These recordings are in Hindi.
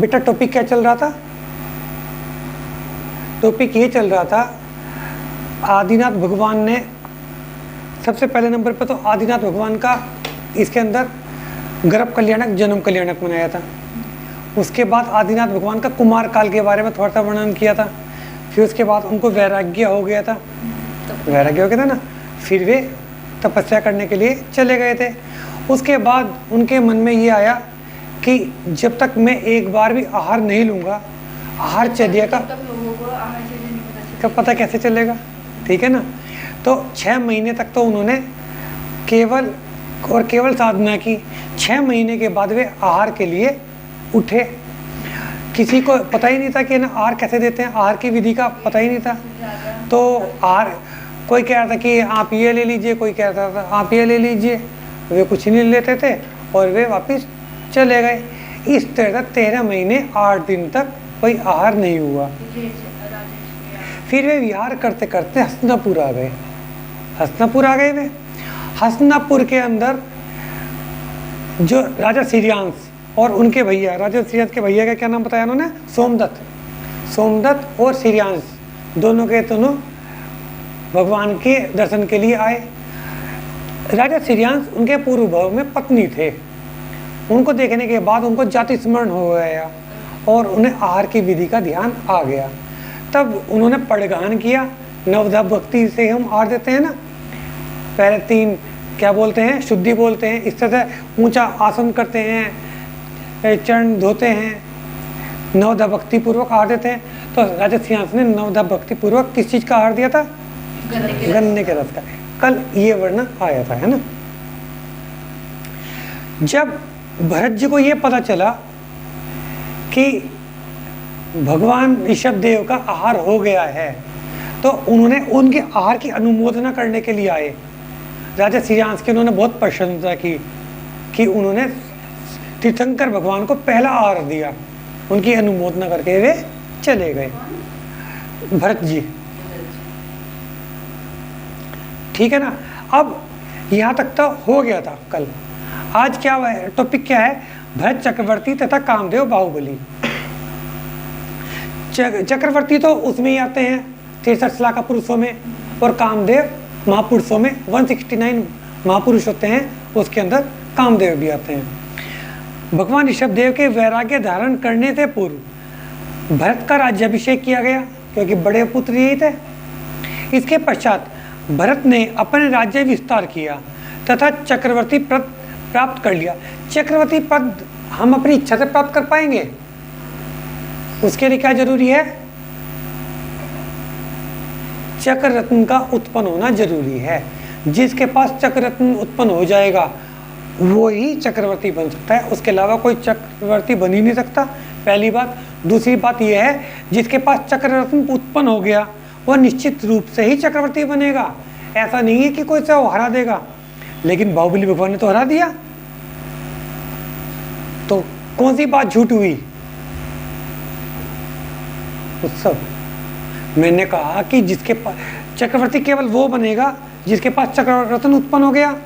बेटा टॉपिक क्या चल रहा था? टॉपिक ये चल रहा था, आदिनाथ भगवान ने सबसे पहले नंबर पे तो आदिनाथ भगवान का इसके अंदर गर्भ कल्याणक जन्म कल्याणक बनाया था। उसके बाद आदिनाथ भगवान का कुमार काल के बारे में थोड़ा सा वर्णन किया था। फिर उसके बाद उनको वैराग्य हो गया था, वैराग्य हो गया था ना, फिर वे तपस्या करने के लिए चले गए थे। उसके बाद उनके मन में ये आया कि जब तक मैं एक बार भी आहार नहीं लूँगा, आहार चर्या का पता कैसे चलेगा, ठीक है ना। तो 6 महीने तक तो उन्होंने केवल साधना की। 6 महीने के बाद वे आहार के लिए उठे। किसी को पता ही नहीं था कि ना आहार कैसे देते हैं, आहार की विधि का पता ही नहीं था। तो आहार कोई कह रहा था कि आप ये ले लीजिए, कोई कह रहा था आप ये ले लीजिए, वे कुछ नहीं लेते थे और वे वापस चले गए। इस तरह 13 महीने 8 दिन तक कोई आहार नहीं हुआ। फिर वे विहार करते करते हस्तिनापुर आ गए। हस्तिनापुर आ गए वे। हस्तिनापुर के अंदर जो राजा सिरियांश और उनके भैया, राजा सिरियांश के भैया का क्या नाम बताया उन्होंने? सोमदत्त और सिरियांश दोनों के दोनों भगवान के दर्शन के लिए आए। राजा सिरियांश उनके पूर्व भाव में पत्नी थे। उनको देखने के बाद उनको जाति स्मरण हो गया और उन्हें आहार की विधि का ध्यान आ गया। तब उन्होंने पड़गान किया। नवधा भक्ति से हम आहार देते हैं ना, पहले 3 क्या बोलते हैं, शुद्धि बोलते हैं, इस तरह से ऊंचा आसन करते हैं, चरण धोते हैं, नवधा भक्ति पूर्वक आहार देते हैं। तो राजा सिंहासन ने नवधा भक्ति पूर्वक किस चीज़ का आहार दिया था? गन्ने के रस का। कल ये वर्णन आया था, है ना। जब भरत जी को ये पता चला कि भगवान ऋषभ देव का आहार हो गया है, तो उन्होंने उनके आहार की अनुमोदना करने के लिए आए। राजा सिरियांश की उन्होंने बहुत प्रशंसा की कि उन्होंने तीर्थंकर भगवान को पहला आहार दिया। उनकी अनुमोदना करके वे चले गए, भरत जी, ठीक है ना। अब यहाँ तक तो हो गया था कल। आज क्या टॉपिक क्या है? भरत चक्रवर्ती तथा कामदेव बाहुबली। चक्रवर्ती तो उसमें ही आते हैं 63 लाख पुरुषों में, और कामदेव महापुरुषों में 169 महापुरुष होते हैं, उसके अंदर कामदेव भी आते हैं। भगवान ऋषभ देव के वैराग्य धारण करने से पूर्व भरत का राज्याभिषेक किया गया, क्योंकि बड़े पुत्र यही थे। इसके पश्चात भरत ने अपने राज्य विस्तार किया तथा चक्रवर्ती पद प्राप्त कर लिया। चक्रवर्ती पद हम अपनी इच्छा से प्राप्त कर पाएंगे? उसके लिए क्या जरूरी है? चक्र रत्न का उत्पन्न होना जरूरी है। जिसके पास चक्र रत्न उत्पन्न हो जाएगा वो ही चक्रवर्ती बन सकता है, उसके अलावा कोई चक्रवर्ती बन ही नहीं सकता, पहली बात। दूसरी बात यह है, जिसके पास चक्र रत्न उत्पन्न हो गया वह निश्चित रूप से ही चक्रवर्ती बनेगा। ऐसा नहीं है कि कोई से वो हरा देगा, लेकिन बाहुबली भगवान ने तो हरा दिया, तो कौन सी बात झूठ हुई? उत्सव मैंने कहा कि जिसके पास चक्रवर्ती केवल वो बनेगा जिसके पास चक्र रत्न उत्पन्न हो गया,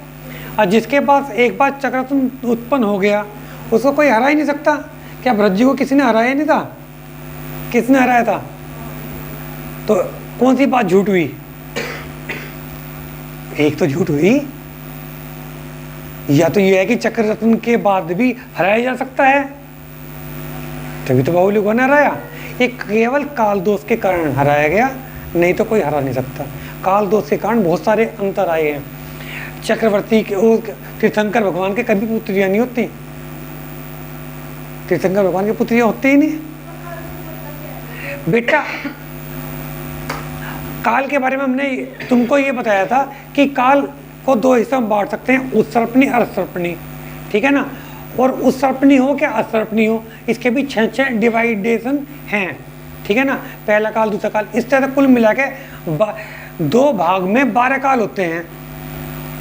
और जिसके पास एक बार चक्र रत्न उत्पन्न हो गया उसको कोई हरा ही नहीं सकता। क्या भरत जी को किसी ने हराया नहीं था? किसने हराया था? तो कौन सी बात झूठ हुई? एक तो झूठ हुई, या तो यह है कि चक्र रत्न के बाद भी हराया जा सकता है, तभी तो बाहुबली को ने हराया। ये केवल काल दोष के कारण हराया गया, नहीं तो कोई हरा नहीं सकता। काल दोष के कारण बहुत सारे अंतर आए हैं। चक्रवर्ती के तीर्थंकर भगवान के कभी पुत्रियां नहीं होती, तीर्थंकर भगवान की पुत्रियां होती ही नहीं। बेटा काल के बारे में हमने तुमको ये बताया था कि काल को 2 हिस्सों में बांट सकते हैं, उत्सर्पणी और असर्पणी, ठीक है ना। और उत्सर्पणी हो क्या असर्पणी हो, इसके भी 6 डिवाइडेशन हैं, ठीक है ना। पहला काल, दूसरा काल, इस तरह कुल मिला के 2 भाग में 12 काल होते हैं।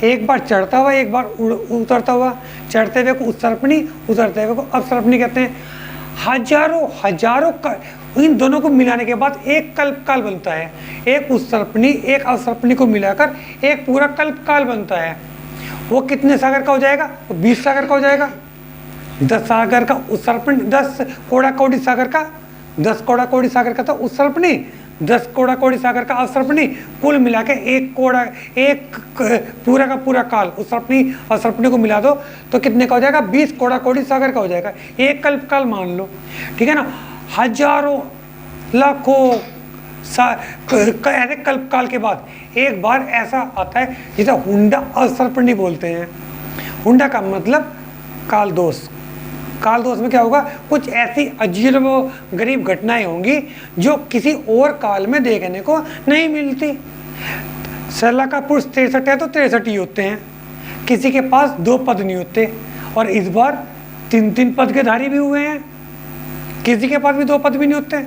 एक बार चढ़ता हुआ, एक बार उतरता हुआ। चढ़ते हुए को उत्सर्पणी, उतरते हुए को अपसर्पणी कहते हैं। हजारों इन दोनों को मिलाने के बाद एक कल्प काल बनता है। एक उत्सर्पणी एक अवसर्पणी को मिलाकर एक पूरा कल्प काल बनता है। वो कितने सागर का हो जाएगा? वो 20 सागर का हो जाएगा। 10 सागर का उत्सर्पण, 10 कोड़ा कोड़ी सागर का, 10 कोड़ा कोड़ी सागर का तो उत्सर्पणी, 10 कोड़ा कोड़ी सागर का अवसर्पणी, कुल मिला के एक पूरा का पूरा काल उत्सर्पणी अवसर्पणी को मिला दो तो कितने का हो जाएगा? 20 कोड़ा कोड़ी सागर का हो जाएगा। एक कल्प काल मान लो, ठीक है ना। हजारों लाखों ऐसे कल्प काल के बाद एक बार ऐसा आता है जिसे हुंडा अवसर्पणी बोलते हैं। हुंडा का मतलब काल दोष। काल दोष में क्या होगा? कुछ ऐसी अजीब गरीब घटनाएं होंगी जो किसी और काल में देखने को नहीं मिलती। सरला का पुरुष 63 है तो 63 ही होते हैं, किसी के पास 2 पद नहीं होते, और इस बार 3 पद के धारी भी हुए हैं, किसी के पास भी 2 पद भी नहीं होते।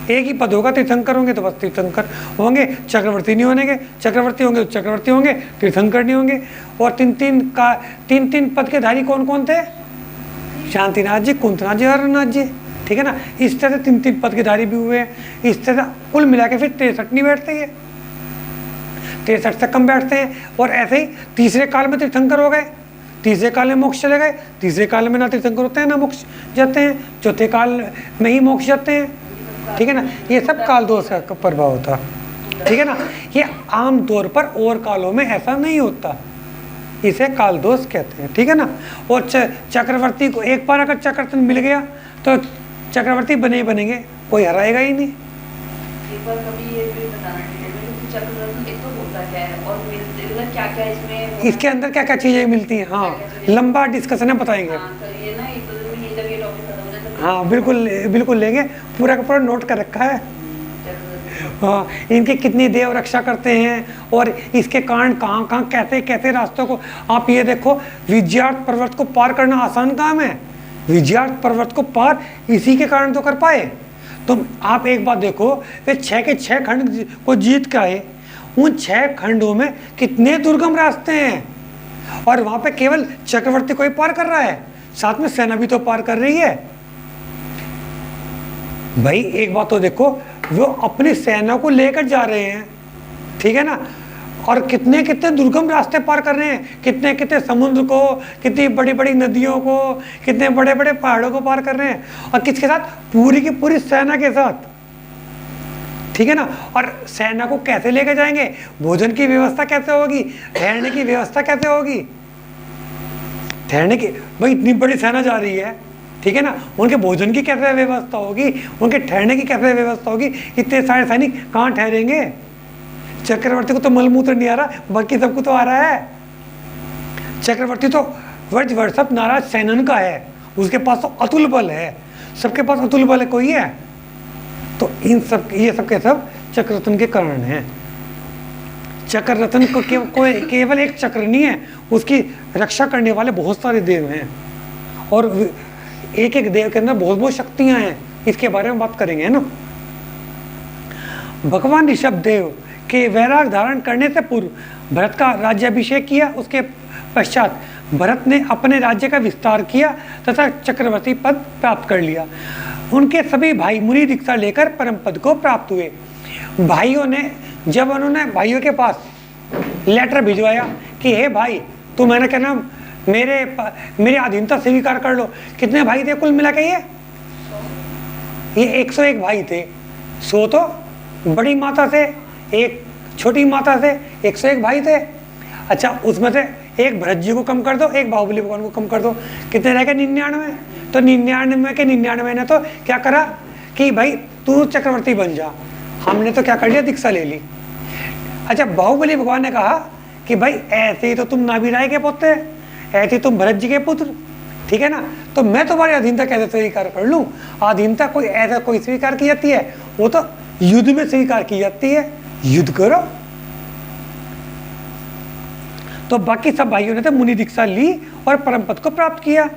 एक ही पद होगा, तीर्थंकर होंगे तो बस तीर्थंकर होंगे, चक्रवर्ती नहीं होंगे, चक्रवर्ती होंगे तो चक्रवर्ती होंगे, तीर्थंकर नहीं होंगे। और 3 पद के धारी कौन कौन थे? शांतिनाथ जी, कुंतनाथ जी और अरुणनाथ जी, ठीक है ना। इस तरह से 3 पद के धारी भी हुए हैं। इस तरह कुल मिला के फिर 63 नहीं बैठते हैं, 63 से कम बैठते हैं। और ऐसे ही तीसरे काल में तीर्थंकर हो गए, तीसरे काल में मोक्ष चले गए, तीसरे काल में ना तीर्थंकर होते हैं ना मोक्ष जाते हैं, चौथे काल में ही मोक्ष जाते हैं, ठीक है ना। ये सब काल दोष का प्रभाव होता, ठीक है ना। ये आम तौर पर और कालों में ऐसा नहीं होता, इसे काल दोष कहते हैं, ठीक है ना। और चक्रवर्ती को एक बार अगर चक्ररत्न मिल गया तो चक्रवर्ती बने ही बनेंगे, कोई हराएगा ही नहीं। एक बार कभी ये भी बताना कि चक्ररत्न एक तो होता है और मतलब क्या-क्या इसमें इसके अंदर क्या क्या चीजें मिलती हैं, हाँ लंबा डिस्कशन है, बताएंगे। हाँ, तो ये ना एक तो ये जब ये टॉपिक खत्म हो जाए तो हाँ बिल्कुल बिल्कुल लेंगे, पूरा का पूरा नोट कर रखा है। हाँ, इनकी कितनी देव रक्षा करते हैं और इसके कारण कहाँ कहाँ कैसे कैसे रास्तों को, आप ये देखो विजयार्थ पर्वत को पार करना आसान काम है, विजयार्थ पर्वत को पार इसी के कारण तो कर पाए। तो आप एक बात देखो, वे 6 के 6 खंड को जीत के आए, उन 6 खंडों में कितने दुर्गम रास्ते हैं और वहाँ पे केवल चक्रवर्ती को ही पार कर रहा है, साथ में सेना भी तो पार कर रही है। भाई एक बात तो देखो, वो अपनी सेना को लेकर जा रहे हैं, ठीक है ना, और कितने कितने दुर्गम रास्ते पार कर रहे हैं, कितने कितने समुद्र को, कितनी बड़ी बड़ी नदियों को, कितने बड़े बड़े पहाड़ों को पार कर रहे हैं, और किसके साथ? पूरी की पूरी सेना के साथ, ठीक है ना। और सेना को कैसे लेकर जाएंगे? भोजन की व्यवस्था कैसे होगी? ठहरने की व्यवस्था कैसे होगी? ठहरने की, भाई इतनी बड़ी सेना जा रही है, ठीक है ना, उनके भोजन की कैसे व्यवस्था होगी, उनके ठहरने की कैसे व्यवस्था होगी? इतने सारे सैनिक कहाँ ठहरेंगे? चक्रवर्ती को तो मलमूत्र नहीं आ रहा, बाकी सबको तो आ रहा है। चक्रवर्ती तो वर्षप नाराज सैनन का है, उसके पास तो अतुल बल है, सबके पास अतुल बल है कोई है। तो इन सब ये सब के सब चक्ररत्न के कारण हैं। चक्ररत्न को केवल एक चक्र नहीं है, उसकी रक्षा करने वाले बहुत सारे देव हैं और एक एक देव के अंदर बहुत बहुत शक्तियां हैं, इसके बारे में बात करेंगे, है ना। भगवान ऋषभ देव के वैराग धारण करने से पूर्व भरत का राज्याभिषेक किया, उसके पश्चात भरत ने अपने राज्य का विस्तार किया तथा चक्रवर्ती पद प्राप्त कर लिया। उनके सभी भाई मुनि दीक्षा लेकर परम पद को प्राप्त हुए। भाइयों ने जब उन्होंने भाइयों के पास लेटर भिजवाया कि हे भाई, तो मैंने कहना मेरे अधीनता स्वीकार कर लो। कितने भाई थे कुल मिला के? ये 101 भाई थे। 100 तो बड़ी माता से, एक छोटी माता से 101 भाई थे। अच्छा, उसमें से एक भरत जी को कम कर दो, एक बाहुबली भगवान को कम कर दो, कितने रह गए? 99। तो 99 के 99 ने तो क्या करा कि भाई तू चक्रवर्ती बन जा, हमने तो क्या कर लिया, दीक्षा ले ली। अच्छा, बाहुबली भगवान ने कहा कि भाई ऐसे ही तो तुम नाभि के पुत्र, ऐसे ही तुम भरत जी के पुत्र, ठीक है ना, तो मैं तुम्हारी अधीनता कैसे स्वीकार कर लूँ? अधीनता कोई ऐसा कोई स्वीकार की जाती है, वो तो युद्ध में स्वीकार की जाती है, युद्ध करो। तो बाकी सब भाइयों ने तो मुनि दीक्षा ली और परम पद को प्राप्त किया।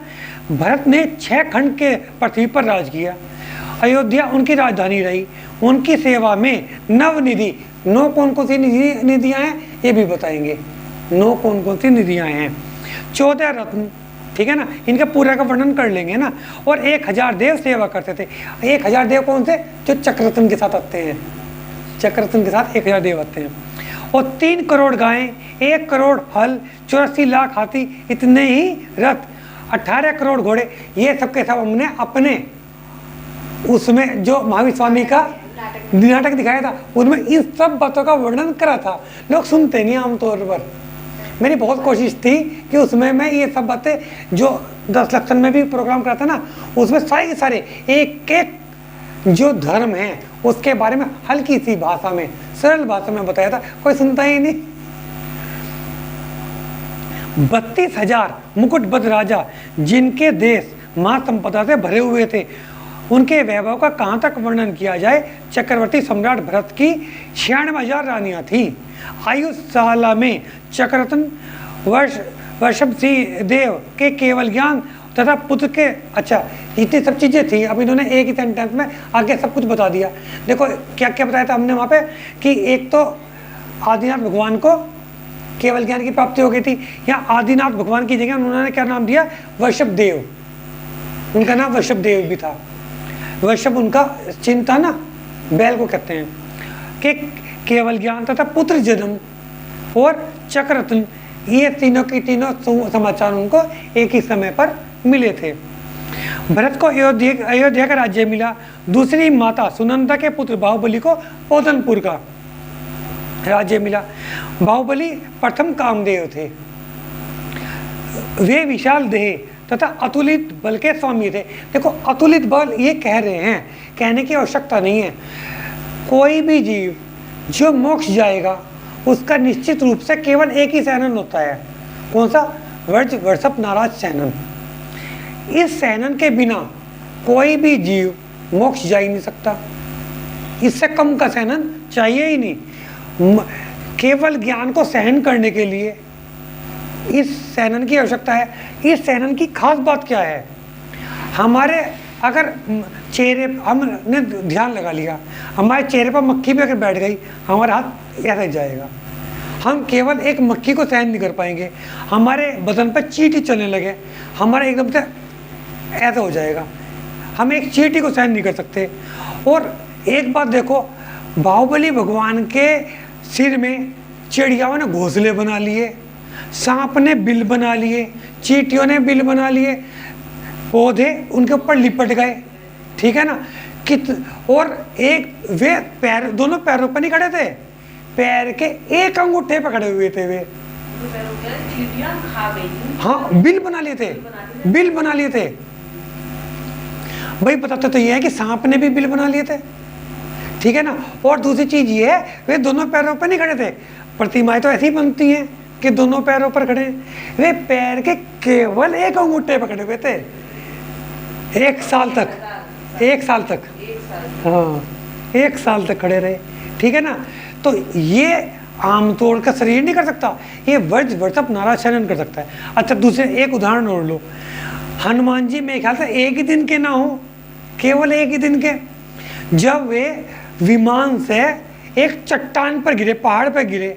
भरत ने 6 खंड के पृथ्वी पर राज किया। अयोध्या उनकी राजधानी रही। उनकी सेवा में नवनिधि, 9 कौन कौन सी निधियां हैं ये भी बताएंगे। 9 कौन कौन सी निधियां हैं? 14 रत्न, ठीक है ना, इनका पूरा का वर्णन कर लेंगे ना। और 1000 देव सेवा करते थे। 1000 देव कौन से? जो चक्ररत्न के साथ आते हैं, चक्ररत्न के साथ 1000 देव आते हैं। और 3 करोड़ गायें, 1 करोड़ हल, 84 लाख हाथी, इतने ही रथ, 18 करोड़ घोड़े, ये सब के सब हमने अपने उसमें जो महावीर स्वामी का नाटक दिखाया था उनमें इन सब बातों का वर्णन करा था। लोग सुनते नहीं आमतौर पर। मेरी बहुत कोशिश थी कि उसमें मैं ये सब बातें जो 10 लक्षण में भी प्रोग्राम करा था ना, उसमें सारे एक एक जो धर्म है उसके बारे में हल्की सी भाषा में, सरल भाषा में बताया था। कोई सुनता ही नहीं। 32,000 मुकुटबद्ध राजा जिनके देश महासंपदा से भरे हुए थे, उनके वैभव का कहाँ तक वर्णन किया जाए। चक्रवर्ती सम्राट भरत की 96,000 रानियां थी। आयुशाला में चक्ररत्न वर्षभ सिंह देव के केवल ज्ञान तथा पुत्र के, अच्छा इतनी सब चीज़ें थी। अब इन्होंने एक ही सेंटेंस में आगे सब कुछ बता दिया। देखो क्या क्या बताया था हमने वहाँ पे कि एक तो आदिनाथ भगवान को केवल ज्ञान की प्राप्ति हो गई थी। यहाँ आदिनाथ भगवान की जगह उन्होंने क्या नाम दिया, वृषभ देव। उनका नाम वृषभ देव भी था। वृषभ उनका चिन्ह था ना, बैल को कहते हैं। कि केवल ज्ञान तथा पुत्र जन्म और चक्ररत्न, ये तीनों की तीनों समाचार उनको एक ही समय पर मिले थे। भरत को अयोध्या का राज्य मिला। दूसरी माता सुनंदा के पुत्र बाहुबली को पोतनपुर का राज्य मिला। बाहुबली प्रथम कामदेव थे। वे विशाल देह तथा अतुलित बल के स्वामी थे। देखो अतुलित बल ये कह रहे हैं, कहने की आवश्यकता नहीं है। कोई भी जीव जो मोक्ष जाएगा उसका निश्चित रूप से केवल एक ही सैनन होता है। कौन सा? वर्षभ नाराज सैनन। इस सैनन के बिना कोई भी जीव मोक्ष जा ही नहीं सकता। इससे कम का सैनन चाहिए ही नहीं। केवल ज्ञान को सहन करने के लिए इस सैनन की आवश्यकता है। इस सैनन की खास बात क्या है? हमारे अगर चेहरे, हमने ध्यान लगा लिया, हमारे चेहरे पर मक्खी भी अगर बैठ गई, हमारा हाथ ऐसा जाएगा। हम केवल एक मक्खी को सहन नहीं कर पाएंगे। हमारे बदन पर चींटी चलने लगे, हमारा एकदम से ऐसा हो जाएगा। हम एक चींटी को सहन नहीं कर सकते। और एक बात देखो, बाहुबली भगवान के सिर में चिड़ियाओं ने घोंसले बना लिए, सांप ने बिल बना लिए, चींटियों ने बिल बना लिए, पौधे उनके ऊपर लिपट गए, ठीक है ना। और एक वे पैर, दोनों पैरों पर नहीं खड़े थे, पैर के एक अंगूठे पर खड़े हुए थे वे। हाँ, बिल बना लिए थे, बिल बना लिए थे। भाई बताते तो ये है कि सांप ने भी बिल बना लिए थे, ठीक है ना। और दूसरी चीज ये है, वे दोनों पैरों पर नहीं खड़े थे। प्रतिमाएं तो ऐसी ही बनती हैं कि दोनों पैरों पर खड़े, वे पैर के केवल एक अंगूठे पर खड़े हुए थे। 1 साल तक, 1 साल तक, हाँ 1 साल तक खड़े रहे, ठीक है ना। तो ये आमतौर का शरीर नहीं कर सकता, ये वर्षभ नाराज सैनन कर सकता है। अच्छा दूसरे एक उदाहरण और लो, हनुमान जी मेरे ख्याल से एक ही दिन के ना हो, केवल एक ही दिन के। जब वे विमान से एक चट्टान पर गिरे, पहाड़ पर गिरे,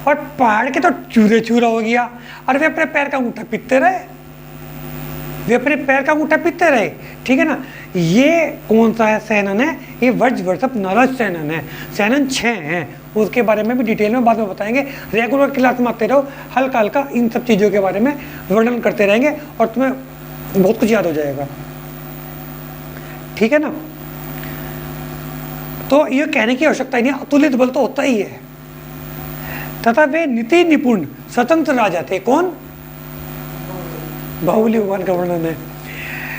और पहाड़ के तो चूरे चूरा हो गया, और वे अपने पैर का अंगूठा पीटते रहे, वे अपने पैर का अंगूठा पीटते रहे, ठीक है ना। ये कौन सा है सैनन है? ये वर्षभ नाराज सैनन है। सैनन 6 हैं, उसके बारे में भी डिटेल में बाद में बताएंगे। रेगुलर क्लास में आते रहो, हल्का हल्का इन सब चीज़ों के बारे में वर्णन करते रहेंगे और तुम्हें बहुत कुछ याद हो जाएगा, ठीक है ना। तो ये कहने की आवश्यकता ही नहीं, अतुलित बल तो होता ही है। तथा वे नीति निपुण स्वतंत्र राजा थे। कौन? बाहुबली भगवान का वर्णन है।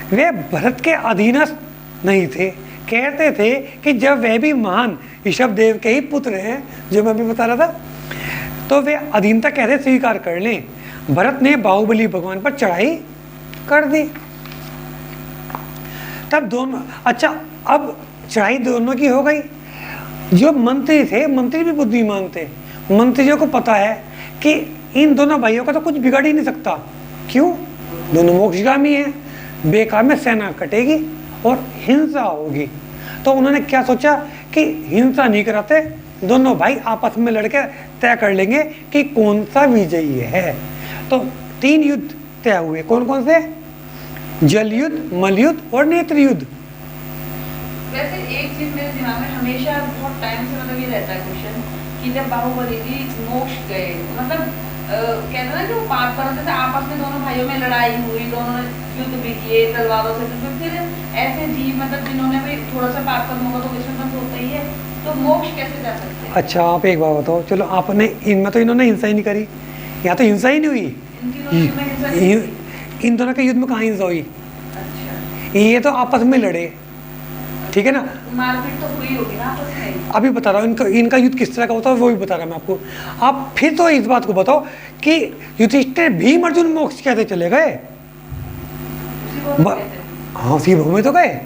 वे भरत के अधीनस्थ नहीं थे। कहते थे कि जब वे भी महान ऋषभ देव के ही पुत्र हैं, जो मैं भी बता रहा था, तो वे अधीनता कैसे स्वीकार कर लें। भरत ने बाहुबली भगवान पर चढ़ाई कर दी। तब दोनों, अच्छा अब चढ़ाई दोनों की हो गई। जो मंत्री थे, मंत्री भी बुद्धिमान थे, मंत्रियों को पता है कि इन दोनों भाइयों का तो कुछ बिगड़ ही नहीं सकता। क्यों? दोनों मोक्षगामी हैं, बेकार में सेना कटेगी और हिंसा होगी। तो उन्होंने क्या सोचा कि हिंसा नहीं कराते, दोनों भाई आपस में लड़के तय कर लेंगे कि कौन सा विजयी है। तो 3 युद्ध तय हुए। कौन कौन से? जल युद्ध, मल युद्ध और नेत्र युद्ध। वैसे एक चीज मेरे दिमाग में हमेशा बहुत टाइम से मतलब ये रहता है क्वेश्चन कि जब बाहुबली जी मोक्ष गए, मतलब कहते हैं ना कि वो 5 वर्ष से आपस में दोनों भाइयों में लड़ाई हुई, दोनों ने युद्ध भी किए तलवारों से, तो फिर ऐसे जीव मतलब जिन्होंने भी थोड़ा सा पाप कर्म होगा तो विश्व बंद होता ही है, तो मोक्ष कैसे जा सकते हैं? अच्छा आप एक बात बताओ, चलो आपने इनमें तो इन्होंने हिंसा ही नहीं करी, यहाँ तो हिंसा ही नहीं हुई। इनकी दोनों में हिंसा नहीं हुई। इन दोनों के युद्ध में कहाँ हिंसा हुई? अच्छा, ये तो आपस में लड़े, ठीक है ना। मारपीट तो हुई होगी ना आपस में। अभी बता रहा हूँ इनका युद्ध किस तरह का होता है वो भी बता रहा मैं आपको। आप फिर तो इस बात को बताओ कि युधिष्ठिर भीम अर्जुन मोक्ष कैसे चले गए? उसी को कहते हैं। हाँ उसी भव में तो गए,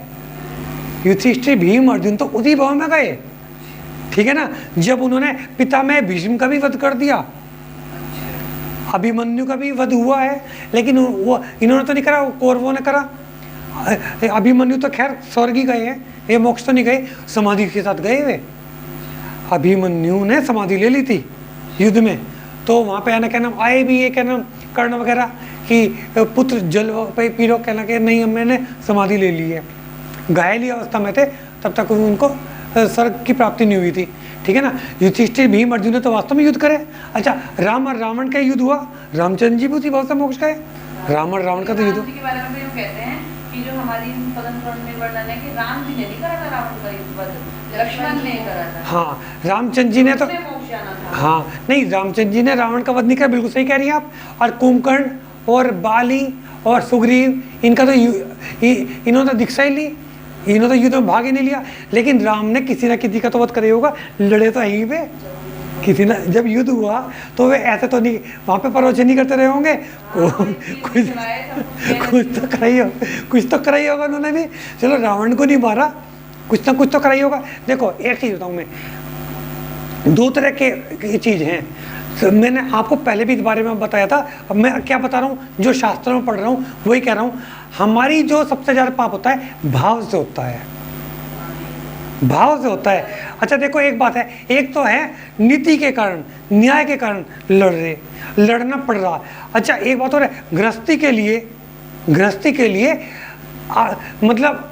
युधिष्ठिर भीम अर्जुन तो उसी भव में गए, ठीक है ना। जब उन्होंने पिता में भीष्म का भी वध कर दिया, अभिमन्यु का भी वध हुआ है, लेकिन वो इन्होंने तो नहीं करा, कौरवों ने करा। अभिमन्यु तो खैर स्वर्ग ही गए हैं, ये मोक्ष तो नहीं गए, समाधि के साथ गए वे। अभिमन्यु ने समाधि ले ली थी युद्ध में, तो वहाँ पे क्या नाम आए भी, ये क्या नाम कर्ण वगैरह कि पुत्र जल पे पीरो, कहना कि नहीं मैंने समाधि ले ली है। घायल ही अवस्था में थे तब तक उनको स्वर्ग की प्राप्ति नहीं हुई थी, ठीक है ना। युधिष्ठिर भीम अर्जुन ने तो वास्तव में युद्ध करे। अच्छा राम और रावण का युद्ध हुआ, रामचंद्र जी भी उसी भाव से मोक्ष गए। राम और रावण का तो युद्ध राम जी के बारे में तो यूँ कहते हैं कि जो हमारी पद्म पुराण में वर्णन है कि राम जी ने नहीं करा था रावण का युद्ध वध, लक्ष्मण ने करा था। हाँ रामचंद्र जी ने तो, उसने मोक्ष जाना था। हाँ नहीं रामचंद्र जी ने रावण का वध नहीं किया, बिल्कुल सही कह रही हैं आप। और कुंभकर्ण और बाली और सुग्रीव, इनका तो इन्होंने तो दीक्षा ही ली, इन्होंने तो युद्ध में भाग ही नहीं लिया। लेकिन राम ने किसी ना किसी का तो वध करे होगा, लड़े तो यहीं पे किसी ना, जब युद्ध हुआ तो वे ऐसे तो नहीं वहाँ पे प्रवचन नहीं करते रहे होंगे, कुछ तो कराई होगा उन्होंने भी। चलो रावण को नहीं मारा, कुछ ना कुछ तो कराई होगा। देखो एक चीज़ बताऊँ मैं, दो तरह के चीज़ हैं, तो मैंने आपको पहले भी इस बारे में बताया था। अब मैं क्या बता रहा हूँ, जो शास्त्रों में पढ़ रहा हूँ वही कह रहा हूँ। हमारी जो सबसे ज़्यादा पाप होता है भाव से होता है, भाव से होता है। अच्छा देखो एक बात है, एक तो है नीति के कारण, न्याय के कारण लड़ना पड़ रहा। अच्छा एक बात और है, गृहस्थी के लिए मतलब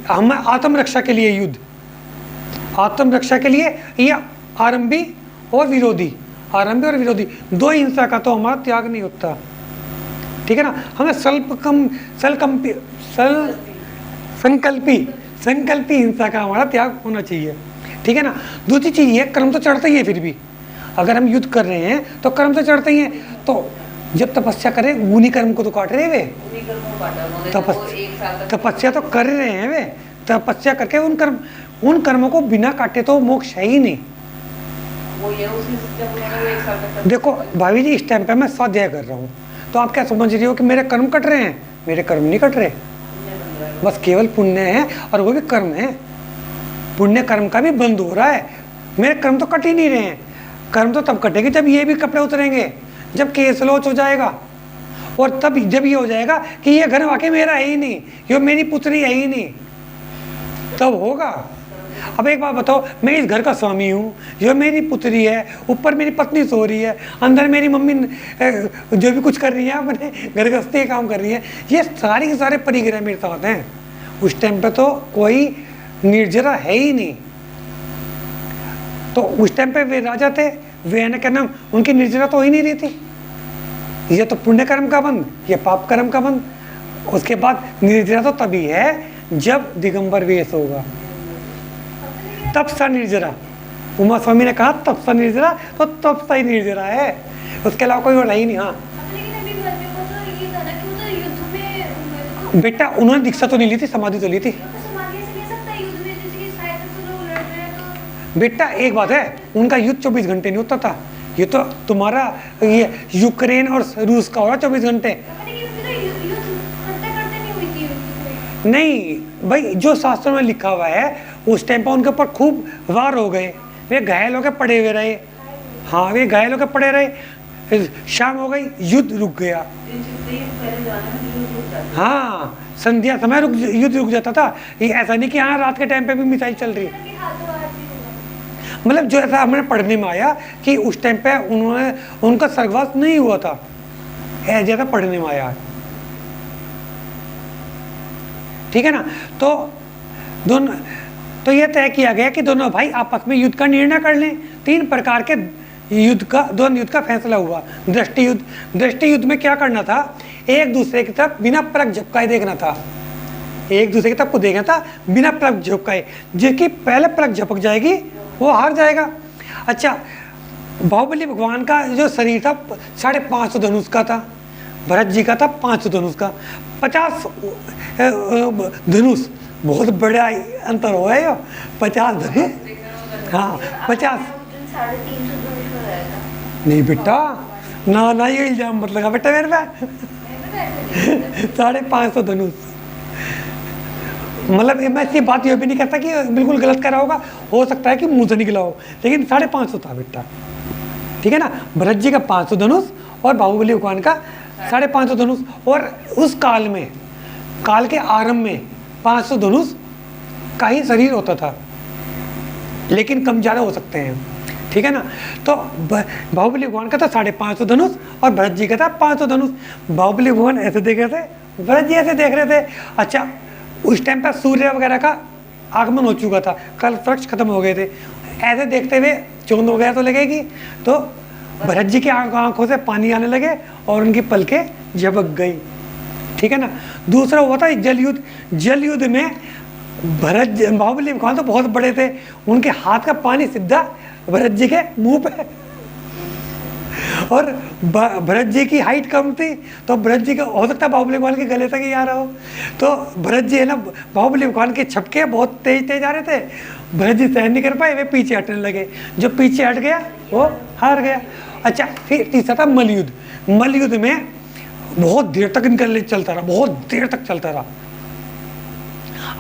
हम आत्मरक्षा के लिए युद्ध, आत्मरक्षा के लिए ये आरंभी और विरोधी, आरंभी और विरोधी दो हिंसा का तो हमारा त्याग नहीं होता, ठीक है ना। हमें संकल्पी हिंसा का हमारा त्याग होना चाहिए, ठीक है ना। दूसरी चीज़ ये कर्म तो चढ़ते ही है, फिर भी अगर हम युद्ध कर रहे हैं तो कर्म तो चढ़ते ही हैं। तो जब तपस्या करें उन्हीं कर्म को तो काट रहे हैं वे, तपस्या तो कर रहे हैं वे, तपस्या करके उन कर्मों को बिना काटे तो मोक्ष है ही नहीं। देखो भाभी जी इस टाइम पे मैं स्वाध्याय कर रहा हूँ, तो आप क्या समझ रही हो कि मेरे कर्म कट रहे हैं? मेरे कर्म नहीं कट रहे, बस केवल पुण्य है, और वो भी कर्म है। पुण्य कर्म का भी बंद हो रहा है, मेरे कर्म तो कट ही नहीं रहे हैं। कर्म तो तब कटेंगे जब ये भी कपड़े उतरेंगे, जब केस लोच हो जाएगा, और तब जब ये हो जाएगा कि ये घर वाकई मेरा है ही नहीं, ये मेरी पुत्री है ही नहीं, तब होगा। अब एक बात बताओ, मैं इस घर का स्वामी हूँ, जो मेरी पुत्री है, ऊपर मेरी पत्नी सो रही है, अंदर मेरी मम्मी जो भी कुछ कर रही है, अपने घर गृहस्थी काम कर रही है, ये सारे के सारे परिग्रह मेरे साथ हैं। उस टाइम पे तो कोई निर्जरा है ही नहीं, तो उस टाइम पे वे राजा थे, वे क्या नाम, उनकी निर्जरा तो हो ही नहीं रही थी। ये तो पुण्य कर्म का बंद, ये पाप कर्म का बंद। उसके बाद निर्जरा तो तभी है जब दिगंबर वेश होगा, तब सा निर्जरा। उमा स्वामी ने कहा तब सा निर्जरा, तो तब सा ही निर्जरा है, उसके अलावा कोई और है ही नहीं। हाँ बेटा उन्होंने दीक्षा तो नहीं ली थी, समाधि तो ली थी। बेटा एक बात है, उनका युद्ध 24 घंटे नहीं होता था, ये तो तुम्हारा ये यूक्रेन और रूस का हो रहा 24 घंटे। नहीं भाई, जो शास्त्रों में लिखा हुआ है उस टाइम पर उनके ऊपर खूब वार हो गए, वे घायल होकर पड़े हुए रहे। हाँ वे घायल होकर पड़े रहे, शाम हो गई, युद्ध रुक गया। हाँ संध्या समय युद्ध रुक जाता था। ये ऐसा नहीं कि हाँ रात के टाइम पे भी मिसाइल चल रही है, मतलब जो ऐसा हमें पढ़ने में आया कि उस टाइम पे उनका स्वर्गवास नहीं हुआ था, जैसा पढ़ने में आया, ठीक है ना। तो यह तय किया गया कि दोनों भाई आपस में युद्ध का निर्णय कर लें। 3 प्रकार के युद्ध का फैसला हुआ। दृष्टि युद्ध में क्या करना था, एक दूसरे की तरफ बिना पलक झपकाए देखना था, एक दूसरे की तरफ को देखना था बिना पलक झपकाए। जिसकी पहले पलक झपक जाएगी वो हार जाएगा। अच्छा, बाहुबली भगवान का जो शरीर था 550 धनुष का था, भरत जी का था 500 धनुष का। 50 धनुष, बहुत बड़ा अंतर हुआ है। 50 धनुष, हाँ 50 नहीं बेटा, ना ये इल्जाम मत लगा बेटा मेरे पे। 550 धनुष, मतलब मैं इसकी बात ये भी नहीं करता कि बिल्कुल गलत कर रहा होगा, हो सकता है कि मुंह से निकला हो, लेकिन 550 था बेटा, ठीक है ना। भरत जी का 500 धनुष और बाहुबली भगवान का 550 धनुष। और उस काल में, काल के आरंभ में 500 धनुष का ही शरीर होता था, लेकिन कम ज़्यादा हो सकते हैं, ठीक है ना। तो बाहुबली भगवान का था 550 धनुष और भरत जी का था 500 धनुष। बाहुबली भगवान ऐसे देख रहे थे, भरत जी ऐसे देख रहे थे। अच्छा, उस टाइम पर सूर्य वगैरह का आगमन हो चुका था, कल वृक्ष खत्म हो गए थे। ऐसे देखते हुए चोंद वगैरह तो लगेगी, तो भरत जी की आंखों से पानी आने लगे और उनकी पलकें झपक गई, ठीक है ना। दूसरा हुआ था जल युद्ध। जल युद्ध में बाहुबली भगवान तो बहुत बड़े थे, उनके हाथ का पानी सीधा भरत जी के मुंह पे, और भरत जी की हाइट कम थी, तो भरत जी का हो सकता है बाहुबली भगवान के गले तक ही आ रहा हो। तो भरत जी है ना, बाहुबली भगवान के छपके बहुत तेज आ रहे थे, भरत जी सहन नहीं कर पाए, वे पीछे हटने लगे। जो पीछे हट गया वो हार गया। अच्छा, फिर तीसरा था मल्लयुद्ध। मल्लयुद्ध में बहुत देर तक इनका चलता रहा, बहुत देर तक चलता रहा।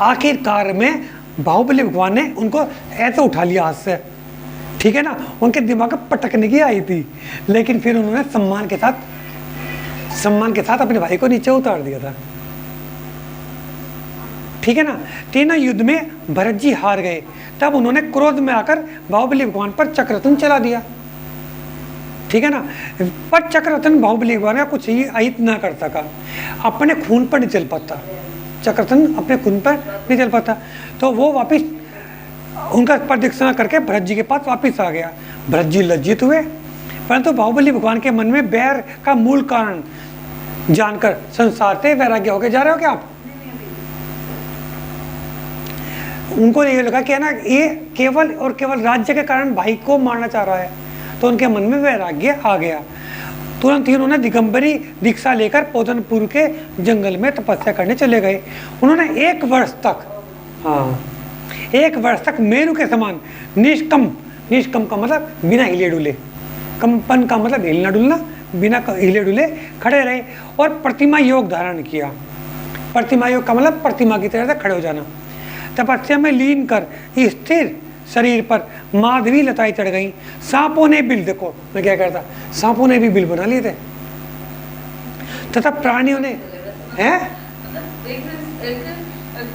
आखिरकार में बाहुबली भगवान ने उनको ऐसे उठा लिया हाथ से, ठीक है ना। उनके दिमाग में पटकने की आई थी, लेकिन फिर उन्होंने सम्मान के साथ अपने भाई को नीचे उतार दिया था, ठीक है ना। तीनों युद्ध में भरत जी हार गए। तब उन्होंने क्रोध में आकर बाहुबली भगवान पर चक्ररत्न चला दिया, ठीक है ना। पर चक्ररत्न बाहुबली भगवान का कुछ ही अहित ना कर सका, अपने खून पर नहीं चल पाता, चक्ररत्न अपने खून पर नहीं चल पाता। तो वो वापिस उनका प्रदक्षिणा करके भरत जी के पास वापिस आ गया। भरत जी लज्जित हुए, परंतु बाहुबली भगवान के मन में बैर का मूल कारण जानकर संसार से वैराग्य होके जा रहे हो क्या आप? उनको ये लगा कि है ना, ये केवल और केवल राज्य के कारण भाई को मारना चाह रहा है, तो उनके मन में वैराग्य आ गया। तुरंत ही उन्होंने दिगंबरी दीक्षा लेकर पोधनपुर के जंगल में तपस्या करने चले गए। उन्होंने 1 वर्ष तक मेरू के समान निष्कम का मतलब बिना हिले डुले, कंपन का मतलब हिलना डुलना, बिना हिले डुले खड़े रहे और प्रतिमा योग धारण किया। प्रतिमा योग का मतलब प्रतिमा की तरह से खड़े हो जाना। तपस्या में लीन कर स्थिर शरीर पर माधवी लताएं चढ़ गई। सांपों ने बिल, देखो मैं क्या करता, सांपों ने भी बिल बना लिए थे, तथा प्राणियों ने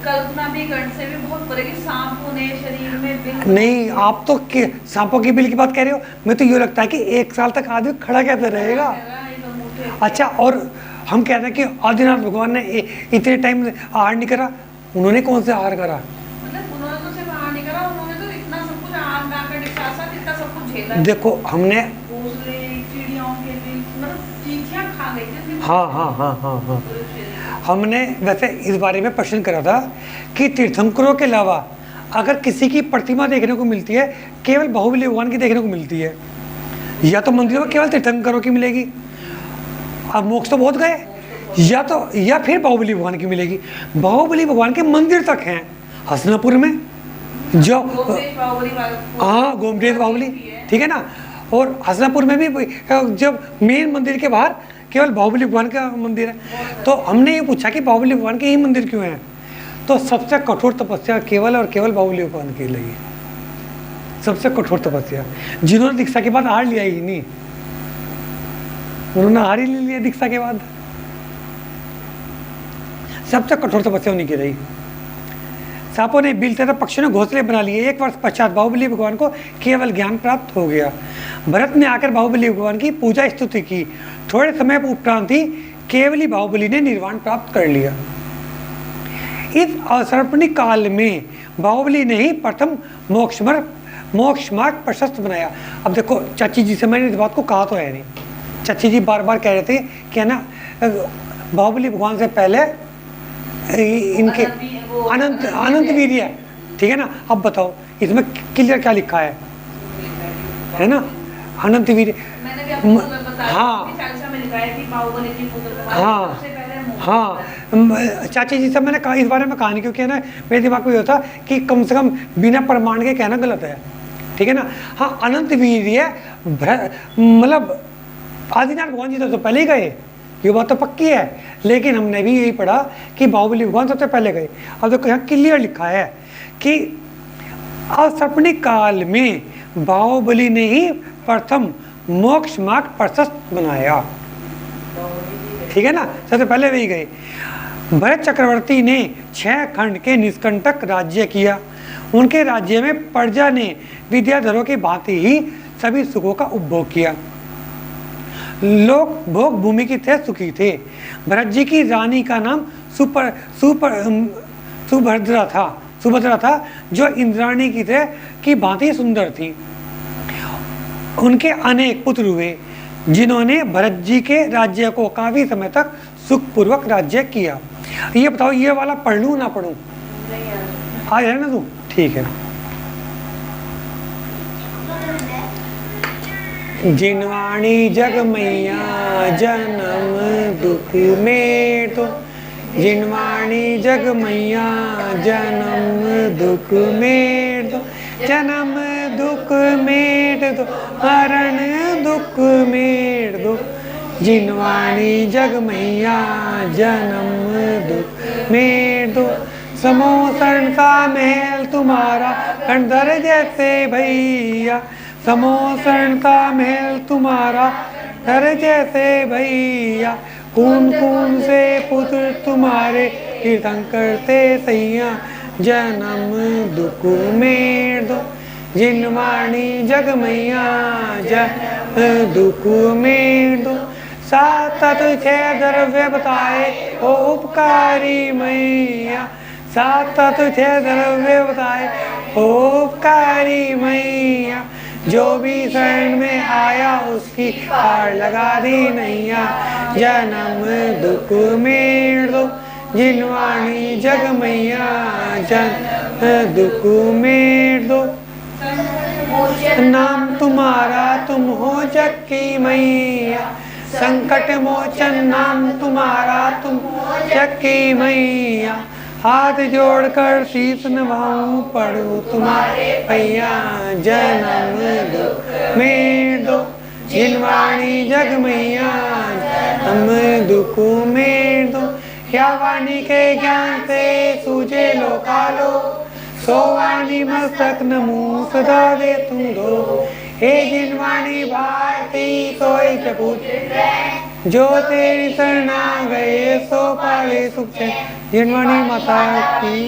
कल्पना भी करने से भी बहुत पड़ेगी। सांपों ने शरीर में बिल नहीं, आप तो सांपों की बिल की बात कह रहे हो, मैं तो ये लगता है कि 1 साल तक आदमी खड़ा कैसे रहेगा। अच्छा, और हम कहते हैं कि आदिनाथ भगवान ने इतने टाइम आहार नहीं करा, उन्होंने कौन से आहार करा? देखो हमने हाँ हमने वैसे इस बारे में प्रश्न करा था कि तीर्थंकरों के अलावा अगर किसी की प्रतिमा देखने को मिलती है, केवल बाहुबली भगवान की देखने को मिलती है, या तो मंदिरों में केवल तीर्थंकरों की मिलेगी, अब मोक्ष तो बहुत गए, या फिर बाहुबली भगवान की मिलेगी। बाहुबली भगवान के मंदिर तक हैं हसनापुर में, जो हाँ गोमटेश बाहुबली, ठीक है ना। और हसनापुर में भी जब मेन मंदिर के बाहर केवल बाहुबली भगवान का मंदिर है। तो हमने ये पूछा कि बाहुबली भगवान के ही मंदिर क्यों हैं, तो सबसे कठोर तपस्या केवल और केवल बाहुबली भगवान की लगी, सबसे कठोर तपस्या। जिन्होंने दीक्षा के बाद हार लिया ही नहीं, उन्होंने हार ही ले लिया दीक्षा के बाद, सबसे कठोर तपस्या उन्हीं की रही। सांपों ने बिल तथा पक्षियों ने घोंसले बना लिए। 1 वर्ष पश्चात बाहुबली भगवान को केवल ज्ञान प्राप्त हो गया। भरत ने आकर बाहुबली भगवान की पूजा स्तुति की। थोड़े समय उपरांत ही केवली बाहुबली ने निर्वाण प्राप्त कर लिया। इस असर्पणिक काल में बाहुबली ने ही प्रथम मोक्ष मार्ग प्रशस्त बनाया। अब देखो चाची जी से मैंने इस बात को कहा तो है नहीं, चाची जी बार बार कह रहे थे कि है ना बाहुबली भगवान से पहले इनके अनंत अनंत वीर्य है, ठीक है ना। अब बताओ इसमें क्लियर क्या लिखा है ना, अनंत वीर्य। मैंने भी आपको बताया हाँ कि चालीसा में लिखा है कि बाहुबली की पुत्र हाँ सबसे पहले मोक्ष हाँ चाची जी से मैंने कहा इस बारे में कहा नहीं, क्योंकि है ना मेरे दिमाग में ये होता कि कम से कम बिना प्रमाण के कहना गलत है, ठीक है ना। हाँ अनंत वीर्य मतलब आदिनाथ भगवान जी तो पहले ही गए, ये बात तो पक्की है, लेकिन हमने भी यही पढ़ा कि बाहुबली भगवान सबसे पहले गए। अब देखो यहाँ क्लियर लिखा है कि असपनिक काल में बाहुबली ने ही प्रथम मोक्ष मार्ग प्रशस्त बनाया, ठीक है ना, सबसे पहले वही गए। भरत चक्रवर्ती ने 6 खंड के निष्कंटक राज्य किया। उनके राज्य में प्रजा ने विद्याधरों की भांति ही सभी सुखों का उपभोग किया। लोग भोग भूमि की थे सुखी थे। भरत जी की रानी का नाम सुभद्रा था जो इंद्राणी की थे की भांति सुंदर थी। उनके अनेक पुत्र हुए जिन्होंने भरत जी के राज्य को काफी समय तक सुखपूर्वक राज्य किया। ये बताओ ये वाला पढ़ लूं ना पढ़ूं? आ जाए ना तू, ठीक है। जिनवाणी जग मैया जन्म दुख में तो, जिनवाणी जग मैया जन्म दुख में तो, जन्म दुख मेट दो मरण दुख मेट दो। जिनवाणी जग मैया जन्म दुख मेट दो। समो शरण सा महल तुम्हारा कंधर जैसे भैया, समो शरण का महल तुम्हारा घर जैसे भैया। कौन कौन से पुत्र तुम्हारे कीर्तन करते सैया, जन्म दुख में दो। जिनवाणी जग मैया जन्म दुख में दो। सात छह द्रव्य बताए ओ उपकारी मैया, सात छह द्रव्य बताए ओ उपकारी मैया। जो भी शरण में आया उसकी पार लगा दी नैया, जन्म दुख में दो। जिनवाणी जग मैया जन्म दुख में दो। नाम तुम्हारा तुम हो जग की मैया, संकट मोचन नाम तुम्हारा तुम हो जग की मैया। हाथ जोड़कर शीश नवाऊं पढ़ूं तुम्हारे भैया, जन्म दुख में दो। जिनवाणी जग मैया जन्म दुख में दो। या वाणी के ज्ञान से सूझे लोकालो, सो वाणी मस्तक नमो सदा दे तुम दो। हे जिनवाणी भारती सोई पूछे, जो तेरी शरणा गए सो पावे सुख। जिनवाणी माता की